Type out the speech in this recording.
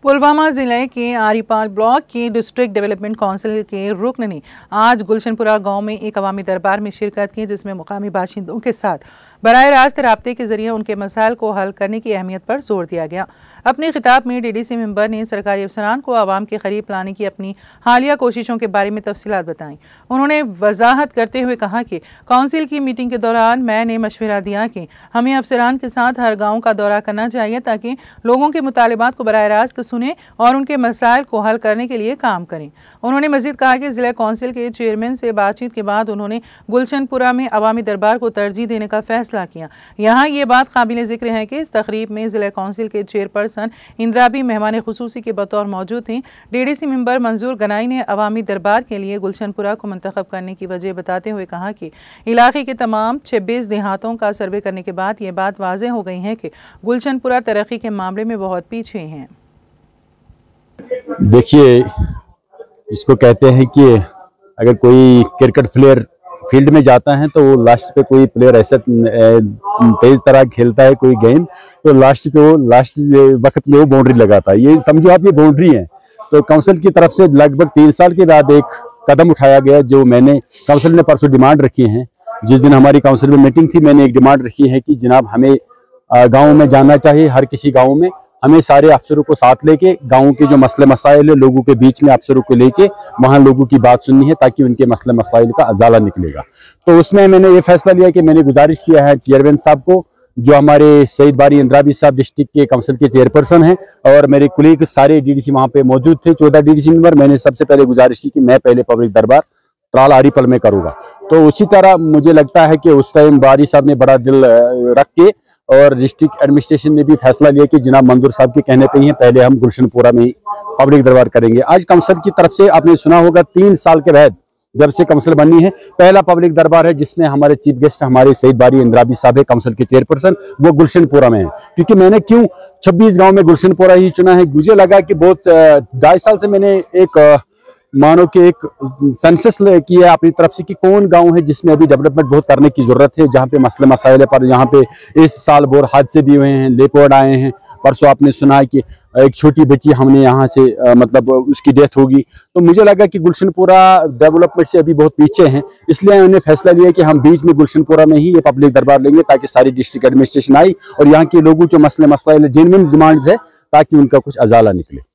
पुलवामा जिले के आरीपाल ब्लॉक की डिस्ट्रिक्ट डेवलपमेंट काउंसिल के रुकन ने आज गुलशनपुरा गांव में एक अवामी दरबार में शिरकत की, जिसमें मुकामी बाशिंदों के साथ बराह रास्त राब्ते के जरिए उनके मसाइल को हल करने की अहमियत पर जोर दिया गया। अपने खिताब में डीडीसी मेंबर ने सरकारी अफसरान को आवाम के करीब लाने की अपनी हालिया कोशिशों के बारे में तफसीलात बताई। उन्होंने वजाहत करते हुए कहा कि काउंसिल की मीटिंग के दौरान मैंने मशवरा दिया कि हमें अफसरान के साथ हर गाँव का दौरा करना चाहिए ताकि लोगों के मुतालिबात को बराह रास्त सुने और उनके मसाइल को हल करने के लिए काम करें। उन्होंने मजीद कहा कि जिला काउंसिल के चेयरमैन से बातचीत के बाद उन्होंने गुलशनपुरा में अवामी दरबार को तरजीह देने का फैसला किया। यहाँ ये बात काबिल जिक्र है कि इस तकरीब में जिला काउंसिल के चेयरपर्सन इंदिरा भी मेहमान खुसूसी के बतौर मौजूद थी। डीडीसी मेंबर मंजूर गनाई ने अवामी दरबार के लिए गुलशनपुरा को मुंतखब करने की वजह बताते हुए कहा कि इलाके के तमाम 26 देहातों का सर्वे करने के बाद ये बात वाज़ेह हो गई है कि गुलशनपुरा तरक्की के मामले में बहुत पीछे हैं। देखिए, इसको कहते हैं कि अगर कोई क्रिकेट प्लेयर फील्ड में जाता है तो वो लास्ट पे कोई प्लेयर ऐसा तेज तरह खेलता है कोई गेंद, तो लास्ट वक्त में वो बाउंड्री लगाता है। ये समझो आप, ये बाउंड्री है। तो काउंसिल की तरफ से लगभग 3 साल के बाद एक कदम उठाया गया, जो मैंने काउंसिल ने परसों डिमांड रखी है। जिस दिन हमारी काउंसिल में मीटिंग थी, मैंने एक डिमांड रखी है कि जनाब हमें गाँव में जाना चाहिए। हर किसी गाँव में हमें सारे अफसरों को साथ लेके गाँव के जो मसले मसाइल है लोगों के बीच में अफसरों को लेके वहाँ लोगों की बात सुननी है, ताकि उनके मसले मसाइल का अजाला निकलेगा। तो उसमें मैंने ये फैसला लिया कि मैंने गुजारिश किया है चेयरमैन साहब को, जो हमारे सईद बारी इंदिरा साहब डिस्ट्रिक्ट के काउंसिल के चेयरपर्सन हैं, और मेरे कुलीग सारे डीडीसी वहाँ पे मौजूद थे, 14 डीडीसी मेंबर। मैंने सबसे पहले गुजारिश की कि मैं पहले पब्लिक दरबार त्राल आरीपल में करूँगा। तो उसी तरह मुझे लगता है कि उस टाइम बारी साहब ने बड़ा दिल रख के और डिस्ट्रिक्ट एडमिनिस्ट्रेशन ने भी फैसला लिया कि जनाब मंजूर साहब के कहने पे ही पहले हम गुलशनपुरा में ही पब्लिक दरबार करेंगे। आज काउंसिल की तरफ से आपने सुना होगा 3 साल के बाद जब से काउंसिल बनी है, पहला पब्लिक दरबार है जिसमें हमारे चीफ गेस्ट हमारे सईद बारी इंदिरा साहब है, काउंसिल के चेयरपर्सन, वो गुलशनपुरा में है। क्योंकि मैंने क्यों 26 गाँव में गुलशनपुरा ही चुना है, मुझे लगा कि बहुत 2.5 साल से मैंने एक मानो कि एक सेंसस किया है अपनी तरफ से कि कौन गांव है जिसमें अभी डेवलपमेंट बहुत करने की जरूरत है, जहां पे मसले मसाइल पर यहाँ पे इस साल बहुत हादसे भी हुए हैं, लेपर्ड आए हैं। परसों आपने सुना है कि एक छोटी बेटी हमने यहाँ से मतलब उसकी डेथ होगी। तो मुझे लगा कि गुलशनपुरा डेवलपमेंट से अभी बहुत पीछे हैं, इसलिए उन्होंने फैसला लिया कि हम बीच में गुलशनपुरा में ही ये पब्लिक दरबार लेंगे, ताकि सारी डिस्ट्रिक्ट एडमिनिस्ट्रेशन आई और यहाँ के लोगों जो मसले मसाइल जेन्युइन डिमांड्स है, ताकि उनका कुछ अजाला निकले।